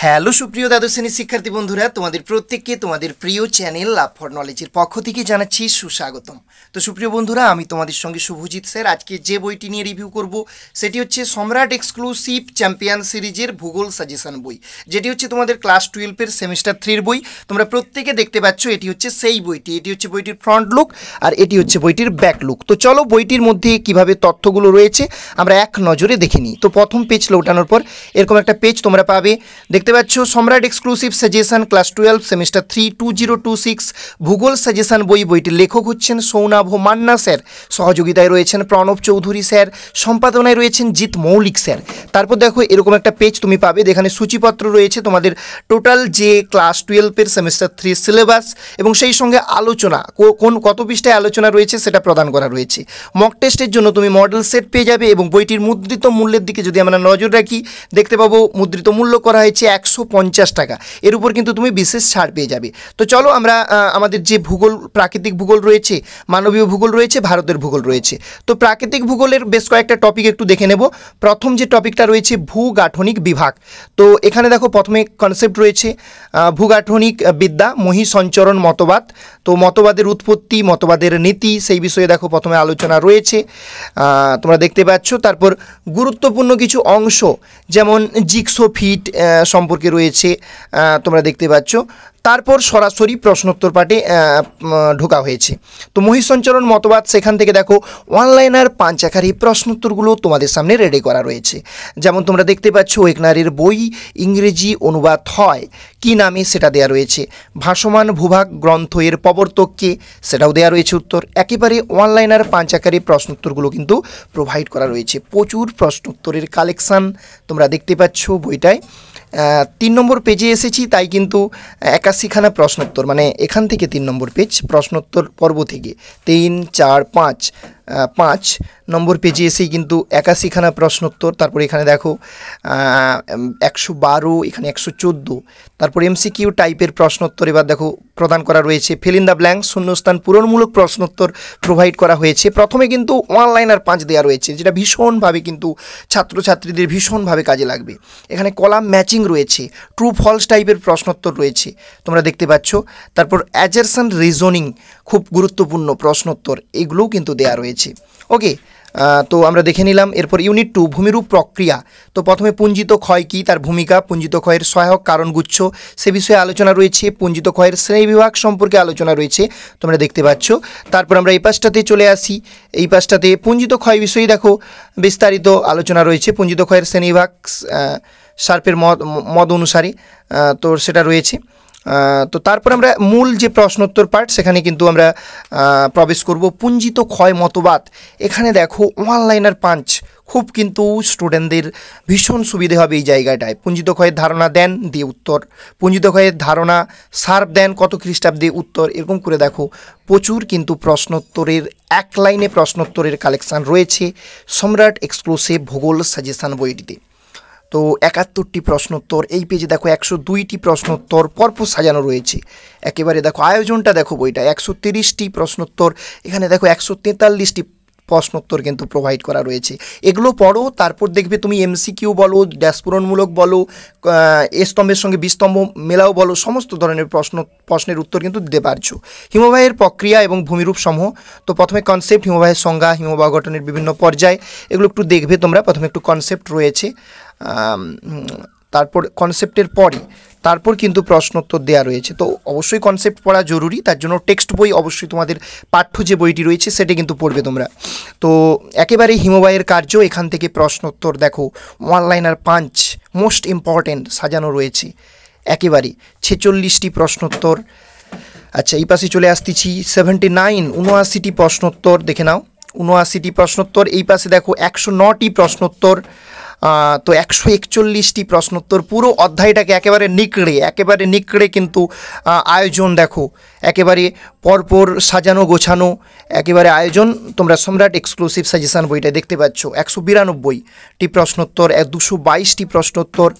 Hello সুপ্রিয় দ্বাদশ শ্রেণীর শিক্ষার্থী বন্ধুরা, তোমাদের প্রত্যেককে তোমাদের প্রিয় চ্যানেল লাভ ফর নলেজের পক্ষ থেকে জানাচ্ছি সুস্বাগতম। তো সুপ্রিয় বন্ধুরা, আমি তোমাদের সঙ্গে শুভজিৎ স্যার। আজকে যে বইটি নিয়ে রিভিউ করব সেটি হচ্ছে সম্রাট এক্সক্লুসিভ চ্যাম্পিয়ন সিরিজের ভূগোল সাজেশন বই, যেটি হচ্ছে তোমাদের ক্লাস 12-এর সেমিস্টার 3-র বই। তোমরা প্রত্যেকে দেখতে পাচ্ছ এটি হচ্ছে সেই বইটি। এটি হচ্ছে বইটির ফ্রন্ট লুক আর এটি হচ্ছে বইটির ব্যাক লুক। তো চলো বইটির মধ্যে কিভাবে তথ্যগুলো রয়েছে আমরা এক নজরে দেখে নিই। তো প্রথম পেজ ওঠানোর পর এরকম একটা পেজ তোমরা পাবে, দেখতে পাচ্ছ সম্রাট এক্সক্লুসিভ সাজেশন ক্লাস 12 সেমিস্টার 3 2026 ভূগোল সাজেশন বই। বইটির লেখক হচ্ছেন সৌনাভ মান্না স্যার, সহযোগিতায় রয়েছেন প্রণব চৌধুরী স্যার, সম্পাদনায় রয়েছেন জিৎ মৌলিক স্যার। তারপর দেখো এরকম একটা পেজ তুমি পাবে, যেখানে সূচিপত্র রয়েছে তোমাদের টোটাল যে ক্লাস 12-এর সেমিস্টার 3 সিলেবাস এবং সেই সঙ্গে আলোচনা কত পৃষ্ঠায় আলোচনা রয়েছে সেটা প্রদান করা রয়েছে। মক টেস্টের জন্য তুমি মডেল সেট পেয়ে যাবে এবং বইটির মুদ্রিত মূল্যের দিকে যদি আমরা নজর রাখি দেখতে পাবো মুদ্রিত মূল্য করা হয়েছে 150 টাকা। এর উপর কিন্তু তুমি বিশেষ ছাড় পেয়ে যাবে। তো চলো আমরা আমাদের যে ভূগোল, প্রাকৃতিক ভূগোল রয়েছে, মানবীয় ভূগোল রয়েছে, ভারতের ভূগোল রয়েছে। তো প্রাকৃতিক ভূগোলের বেশ কয়েকটা টপিক একটু দেখে নেব। প্রথম যে টপিকটা রয়েছে ভূগাঠনিক বিভাগ। তো এখানে দেখো প্রথমে কনসেপ্ট রয়েছে ভূগাঠনিক বিদ্যা, মহীসঞ্চরণ মতবাদ। তো মতবাদের উৎপত্তি, মতবাদের নীতি, সেই বিষয়ে দেখো প্রথমে আলোচনা রয়েছে, তোমরা দেখতে পাচ্ছ। তারপর গুরুত্বপূর্ণ কিছু অংশ যেমন জিগসোফিট সম্পর্কে রয়েছে, তোমরা দেখতে পাচ্ছ। তারপর সরাসরি প্রশ্নোত্তর পাঠে ঢোকা হয়েছে। তো মহীসঞ্চরণ মতবাদ, সেখান থেকে দেখো অনলাইনার 5 আকারে প্রশ্নোত্তরগুলো তোমাদের সামনে রেডি করা রয়েছে। যেমন তোমরা দেখতে পাচ্ছ ওয়েগনারের বই ইংরেজি অনুবাদ হয় কি নামে সেটা দেওয়া রয়েছে। ভাসমান ভূভাগ গ্রন্থ এর প্রবর্তককে, সেটাও দেওয়া রয়েছে উত্তর। একেবারে অনলাইনার 5 আকারে প্রশ্নোত্তরগুলো কিন্তু প্রোভাইড করা রয়েছে। প্রচুর প্রশ্নোত্তরের কালেকশান তোমরা দেখতে পাচ্ছ বইটায়। 3 নম্বর পেজে এসেছি, তাই কিন্তু 81খানা প্রশ্নোত্তর, মানে এখান থেকে 3 নম্বর পেজ প্রশ্নোত্তর পর্ব থেকে 3, 4, 5 নম্বর পেজে এসেই কিন্তু 81খানা প্রশ্নোত্তর। তারপর এখানে দেখো 112, এখানে 114। তারপর এমসিকিউ টাইপের প্রশ্নোত্তর এবার দেখো প্রদান করা রয়েছে। ফিল ইন দ্য ব্ল্যাঙ্ক, শূন্যস্থান পূরণমূলক প্রশ্নোত্তর প্রোভাইড করা হয়েছে। প্রথমে কিন্তু অনলাইনার 5 দেওয়া রয়েছে, যেটা ভীষণভাবে কিন্তু ছাত্রছাত্রীদের ভীষণভাবে কাজে লাগবে। এখানে কলাম ম্যাচিং রয়েছে, ট্রু ফলস টাইপের প্রশ্নোত্তর রয়েছে, তোমরা দেখতে পাচ্ছ। তারপর অ্যাজারশন রিজনিং, খুব গুরুত্বপূর্ণ প্রশ্নোত্তর, এগুলোও কিন্তু দেওয়া রয়েছে। ওকে, তো আমরা দেখে নিলাম। এরপর ইউনিট 2 ভূমিরূপ প্রক্রিয়া। তো প্রথমে পুঞ্জিত ক্ষয় কী, তার ভূমিকা, পুঞ্জিত ক্ষয়ের সহায়ক কারণগুচ্ছ সে বিষয়ে আলোচনা রয়েছে। পুঞ্জিত ক্ষয়ের শ্রেণীবিভাগ সম্পর্কে আলোচনা রয়েছে, তোমরা দেখতে পাচ্ছ। তারপর আমরা এই পাশটাতে চলে আসি। এই পাশটাতে পুঞ্জিত ক্ষয় বিষয়ে দেখো বিস্তারিত আলোচনা রয়েছে। পুঞ্জিত ক্ষয়ের শ্রেণীবিভাগ শার্পের মত অনুসারে তো সেটা রয়েছে। তো তারপর আমরা মূল যে প্রশ্নোত্তর পার্ট সেখানে কিন্তু আমরা প্রবেশ করব। পুঞ্জিত ক্ষয় মতবাদ, এখানে দেখো অনলাইনার 5 খুব কিন্তু স্টুডেন্টদের ভীষণ সুবিধে হবে এই জায়গাটায়। পুঞ্জিত ক্ষয়ের ধারণা দেন, দিয়ে উত্তর। পুঞ্জিত ক্ষয়ের ধারণা সার্ভ দেন কত খ্রিস্টাব্দে, উত্তর। এরকম করে দেখো প্রচুর কিন্তু প্রশ্নোত্তরের এক লাইনে প্রশ্নোত্তরের কালেকশান রয়েছে সম্রাট এক্সক্লুসিভ ভূগোল সাজেশন বইটিতে। তো 71টি প্রশ্নোত্তর, এই পেজে দেখো 102টি প্রশ্নোত্তর পরপর সাজানো রয়েছে। একেবারে দেখো আয়োজনটা দেখো বইটা, 130টি প্রশ্নোত্তর, এখানে দেখো 143টি প্রশ্নোত্তর কিন্তু প্রোভাইড করা রয়েছে। এগুলো পড়ো, তারপর দেখবে তুমি এমসিকিউ বলো, ড্যাশপূরণমূলক বলো, এ স্তম্ভের সঙ্গে বি স্তম্ভ মেলাও বলো, সমস্ত ধরনের প্রশ্নের উত্তর কিন্তু দিতে পারছো। হিমবাহের প্রক্রিয়া এবং ভূমিরূপ সমূহ। তো প্রথমে কনসেপ্ট, হিমবাহের সংজ্ঞা, হিমবাহ গঠনের বিভিন্ন পর্যায়, এগুলো একটু দেখবে তোমরা। প্রথমে একটু কনসেপ্ট রয়েছে, তারপর কনসেপ্টের পরে তারপর কিন্তু প্রশ্নোত্তর দেওয়া রয়েছে। তো অবশ্যই কনসেপ্ট পড়া জরুরি, তার জন্য টেক্সট বই অবশ্যই তোমাদের পাঠ্য যে বইটি রয়েছে সেটা কিন্তু পড়বে তোমরা। তো একেবারে হিমবাহের কার্য, এখান থেকে প্রশ্নোত্তর দেখো অনলাইনার 5 মোস্ট ইম্পর্টেন্ট সাজানো রয়েছে। একেবারে 46টি প্রশ্নোত্তর। আচ্ছা, এই পাশে চলে আসতেছি 79টি প্রশ্নোত্তর, দেখে নাও 79টি প্রশ্নোত্তর। এই পাশে দেখো 109টি প্রশ্নোত্তর। তো 141টি প্রশ্নোত্তর, পুরো অধ্যায়টাকে একেবারে নিকড়ে কিন্তু আয়োজন দেখো একেবারে পরপর সাজানো গোছানো একেবারে আয়োজন। তোমরা সম্রাট এক্সক্লুসিভ সাজেশান বইটা দেখতে পাচ্ছ, 192টি প্রশ্নোত্তর, 222টি প্রশ্নোত্তর,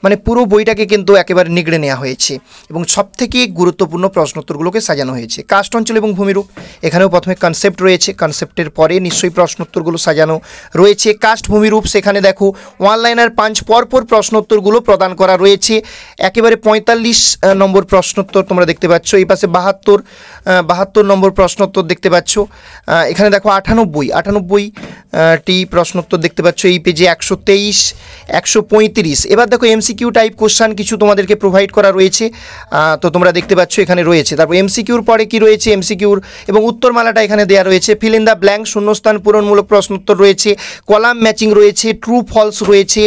মানে পুরো বইটাকে কিন্তু একেবারে নিগড়ে নেওয়া হয়েছে এবং সবথেকে গুরুত্বপূর্ণ প্রশ্নোত্তরগুলোকে সাজানো হয়েছে। কাস্ট অঞ্চল এবং ভূমিরূপ, এখানেও প্রথমে কনসেপ্ট রয়েছে, কনসেপ্টের পরে নিশ্চয়ই প্রশ্নোত্তরগুলো সাজানো রয়েছে। কাস্ট ভূমিরূপ, সেখানে দেখো ওয়ান লাইনার 5 পরপর প্রশ্নোত্তরগুলো প্রদান করা রয়েছে। একেবারে 45 নম্বর প্রশ্নোত্তর তোমরা দেখতে পাচ্ছ, এই পাশে 72 নম্বর প্রশ্নোত্তর দেখতে পাচ্ছ। এখানে দেখো 98টি প্রশ্নোত্তর দেখতে পাচ্ছ এই পেজে, 123, 135। এবার দেখো এমসিকিউ টাইপ কোশ্চান কিছু তোমাদেরকে প্রোভাইড করা রয়েছে, তো তোমরা দেখতে পাচ্ছ এখানে রয়েছে। তারপর এমসিকিউর পরে কি রয়েছে, এমসিকিউর এবং উত্তরমালাটা এখানে দেওয়া রয়েছে। ফিল ইন দ্য ব্ল্যাঙ্ক, শূন্যস্থান পূরণমূলক প্রশ্নোত্তর রয়েছে, কলাম ম্যাচিং রয়েছে, ট্রু ফলস রয়েছে।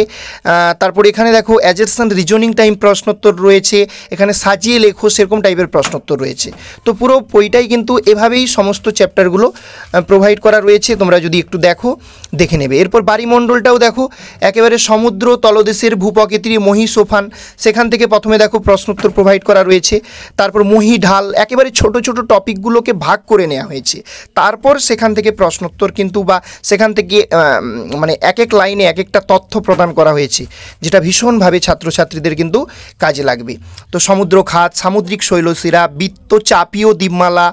তারপর এখানে দেখো অ্যাজারশন রিজনিং টাইম প্রশ্নোত্তর রয়েছে, এখানে সাজিয়ে লেখো সেরকম টাইপের প্রশ্নোত্তর রয়েছে। তো পুরো বইটাই কিন্তু এভাবেই সমস্ত চ্যাপ্টারগুলো প্রোভাইড করা রয়েছে, তোমরা যদি একটু দেখে নেবে। এরপর বাড়িমণ্ডলটাও দেখো, একেবারে সমুদ্র তলদেশের ভূপ্রকৃতির মহি সোফান, সেখান থেকে প্রথমে দেখো প্রশ্নোত্তর প্রোভাইড করা রয়েছে। তারপর মহি ঢাল, একেবারে ছোট ছোট টপিকগুলোকে ভাগ করে নেওয়া হয়েছে, তারপর সেখান থেকে প্রশ্নোত্তর কিন্তু বা সেখান থেকে মানে এক এক লাইনে এক একটা তথ্য প্রদান করা হয়েছে, যেটা ভীষণভাবে ছাত্রছাত্রীদের কিন্তু কাজে লাগবে। তো সমুদ্র খাত, সামুদ্রিক শৈলশিরা, বৃত্ত চাপীয় দ্বীপমালা,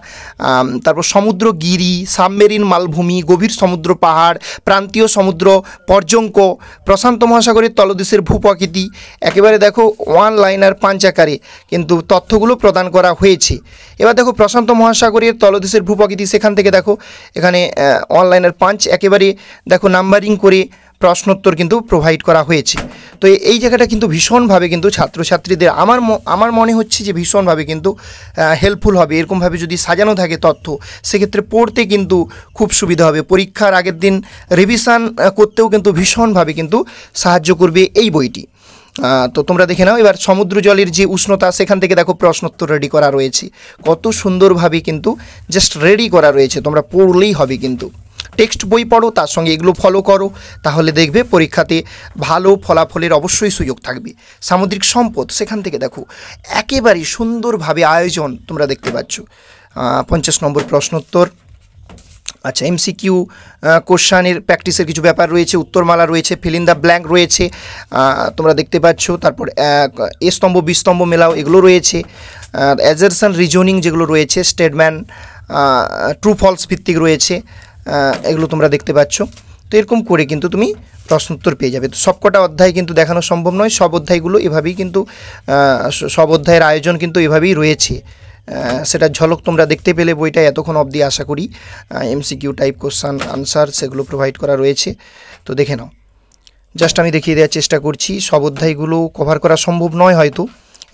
তারপর সমুদ্র গিরি, সাবমেরিন মালভূমি, গভীর সমুদ্র পাহাড়, প্রান্তীয় সমুদ্র পর্যঙ্ক, প্রশান্ত মহাসাগরের তলদেশের ভূপ্রকৃতি, একেবারে দেখো ওয়ান লাইনার 5 আকারে কিন্তু তথ্যগুলো প্রদান করা হয়েছে। এবার দেখো প্রশান্ত মহাসাগরের তলদেশের ভূপ্রকৃতি, সেখান থেকে দেখো এখানে অনলাইনের 5 একেবারে দেখো নাম্বারিং করে প্রশ্নোত্তর কিন্তু প্রোভাইড করা হয়েছে। তো এই জায়গাটা কিন্তু ভীষণভাবে কিন্তু ছাত্রছাত্রীদের আমার মনে হচ্ছে যে ভীষণভাবে কিন্তু হেল্পফুল হবে। এরকমভাবে যদি সাজানো থাকে তথ্য, সেক্ষেত্রে পড়তে কিন্তু খুব সুবিধা হবে। পরীক্ষার আগের দিন রিভিশন করতেও কিন্তু ভীষণভাবে কিন্তু সাহায্য করবে এই বইটি। তো তোমরা দেখে নাও। এবার সমুদ্র জলের যে উষ্ণতা, সেখান থেকে দেখো প্রশ্নোত্তর রেডি করা রয়েছে, কত সুন্দরভাবে কিন্তু জাস্ট রেডি করা রয়েছে, তোমরা পড়লেই হবে। কিন্তু টেক্সট বই পড়ো, তার সঙ্গে এগুলো ফলো করো, তাহলে দেখবে পরীক্ষাতে ভালো ফলাফলের অবশ্যই সুযোগ থাকবে। সামুদ্রিক সম্পদ, সেখান থেকে দেখো একেবারে সুন্দরভাবে আয়োজন তোমরা দেখতে পাচ্ছ। 50 নম্বর প্রশ্নোত্তর। আচ্ছা, এমসিকিউ কোশ্চানের প্র্যাকটিসের কিছু ব্যাপার রয়েছে, উত্তরমালা রয়েছে, ফিল ইন দ্য ব্ল্যাঙ্ক রয়েছে, তোমরা দেখতে পাচ্ছ। তারপর এ স্তম্ভ বি স্তম্ভ মেলাও, এগুলো রয়েছে। অ্যাজারশন রিজনিং যেগুলো রয়েছে, স্টেটমেন্ট, ট্রু ফলস ভিত্তিক রয়েছে, এগুলো তোমরা দেখতে পাচ্ছ। তো এরকম করে কিন্তু তুমি প্রশ্নোত্তর পেয়ে যাবে। তো সবকটা অধ্যায় কিন্তু দেখানো সম্ভব নয়, সব অধ্যায়গুলো এভাবেই কিন্তু সব অধ্যায়ের আয়োজন কিন্তু এভাবেই রয়েছে, সেটা ঝলক তোমরা দেখতে পেলে বইটা এতক্ষণ অবধি। আশা করি এমসিকিউ টাইপ কোশ্চান আনসার সেগুলো প্রোভাইড করা রয়েছে, তো দেখে নাও। জাস্ট আমি দেখিয়ে দেওয়ার চেষ্টা করছি, সব অধ্যায়গুলো কভার করা সম্ভব নয় হয়তো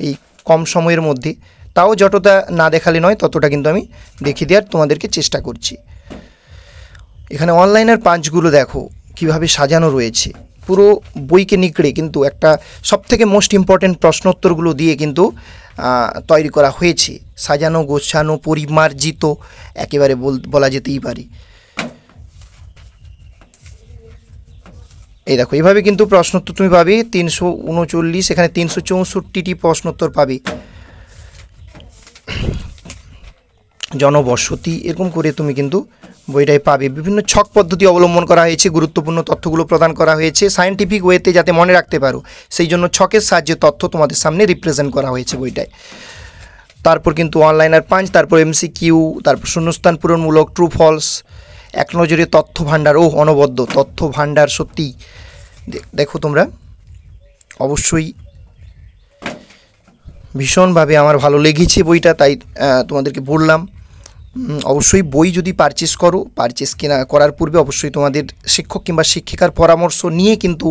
এই কম সময়ের মধ্যে, তাও যতটা না দেখালে নয় ততটা কিন্তু আমি দেখিয়ে দেওয়ার তোমাদেরকে চেষ্টা করছি। এখানে অনলাইনের পাঁচগুলো দেখো কিভাবে সাজানো রয়েছে, পুরো বইকে নিকড়ে কিন্তু একটা সবথেকে মোস্ট ইম্পর্ট্যান্ট প্রশ্নোত্তরগুলো দিয়ে কিন্তু তৈরি করা হয়েছে, সাজানো গোছানো পরিমার্জিত একেবারে বলা যেতেই পারে। এই দেখো এইভাবে কিন্তু প্রশ্নোত্তর তুমি পাবে 339, এখানে 364টি প্রশ্নোত্তর পাবে। জনবসতি, এরকম করে তুমি কিন্তু বইটাই পাবে। বিভিন্ন ছক পদ্ধতি অবলম্বন করা হয়েছে, গুরুত্বপূর্ণ তথ্যগুলো প্রদান করা হয়েছে সায়েন্টিফিক ওয়েতে, যাতে মনে রাখতে পারো সেই জন্য ছকের সাহায্যে তথ্য তোমাদের সামনে রিপ্রেজেন্ট করা হয়েছে বইটায়। তারপর কিন্তু অনলাইনার 5, তারপর এমসিকিউ, তারপর শূন্যস্থান পূরণমূলক, ট্রু ফলস, এক নজরে তথ্য ভাণ্ডার, ও অনবদ্য তথ্য ভাণ্ডার। সত্যি দেখো তোমরা অবশ্যই ভীষণভাবে আমার ভালো লেগেছে বইটা, তাই তোমাদেরকে বললাম। অবশ্যই বই যদি পারচেস করো, পারচেস করার পূর্বে অবশ্যই তোমাদের শিক্ষক কিংবা শিক্ষিকার পরামর্শ নিয়ে কিন্তু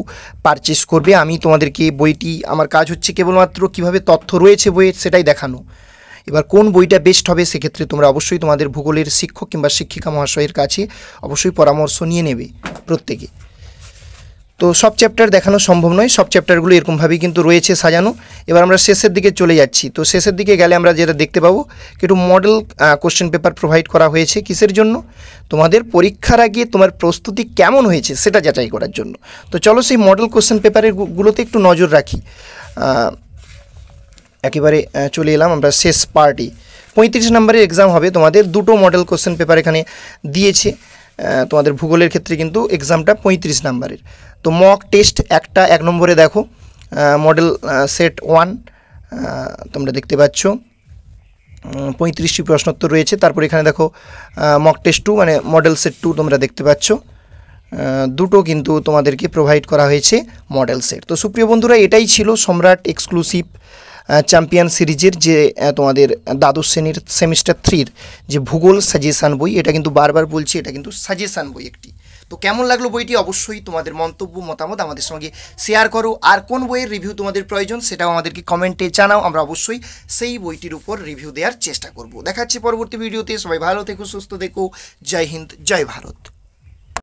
পারচেস করবে। আমি তোমাদেরকে বইটি, আমার কাজ হচ্ছে কেবলমাত্র কীভাবে তথ্য রয়েছে বইয়ের সেটাই দেখানো। এবার কোন বইটা বেস্ট হবে সেক্ষেত্রে তোমরা অবশ্যই তোমাদের ভূগোলের শিক্ষক কিংবা শিক্ষিকা মহাশয়ের কাছে অবশ্যই পরামর্শ নিয়ে নেবে প্রত্যেকে। তো সব চ্যাপ্টার দেখানো সম্ভব নয়, সব চ্যাপ্টারগুলো এরকমভাবেই কিন্তু রয়েছে সাজানো। এবার আমরা শেষের দিকে চলে যাচ্ছি। তো শেষের দিকে গেলে আমরা যেটা দেখতে পাবো, একটু মডেল কোশ্চেন পেপার প্রোভাইড করা হয়েছে। কিসের জন্য? তোমাদের পরীক্ষার আগে তোমার প্রস্তুতি কেমন হয়েছে সেটা যাচাই করার জন্য। তো চলো সেই মডেল কোশ্চেন পেপারের গুলোতে একটু নজর রাখি। একেবারে চলে এলাম আমরা শেষ পার্টি। 35 নম্বরের এক্সাম হবে তোমাদের। দুটো মডেল কোশ্চেন পেপার এখানে দিয়েছে তোমাদের ভূগোলের ক্ষেত্রে, কিন্তু এক্সামটা 35 নম্বরের। তো মক টেস্ট একটা 1 নম্বরে দেখো মডেল সেট 1 তোমরা দেখতে পাচ্ছ 35টি প্রশ্নোত্তর রয়েছে। তারপর এখানে দেখো মক টেস্ট 2 মানে মডেল সেট 2 তোমরা দেখতে পাচ্ছ, দুটো কিন্তু তোমাদেরকে প্রোভাইড করা হয়েছে মডেল সেট। তো সুপ্রিয় বন্ধুরা, এটাই ছিল সম্রাট এক্সক্লুসিভ চ্যাম্পিয়ন সিরিজের যে তোমাদের দ্বাদশ শ্রেণীর সেমিস্টার 3-র যে ভূগোল সাজেশান বই। এটা কিন্তু বারবার বলছি, এটা কিন্তু সাজেশান বই একটি। তো কেমন লাগলো বইটি অবশ্যই তোমাদের মন্তব্য মতামত আমাদের সঙ্গে শেয়ার করো। আর কোন বইয়ের রিভিউ তোমাদের প্রয়োজন সেটাও আমাদেরকে কমেন্টে জানাও, আমরা অবশ্যই সেই বইটির উপর রিভিউ দেওয়ার চেষ্টা করব। দেখা হচ্ছে পরবর্তী ভিডিওতে। সবাই ভালো থেকো, সুস্থ থেকো। জয় হিন্দ, জয় ভারত।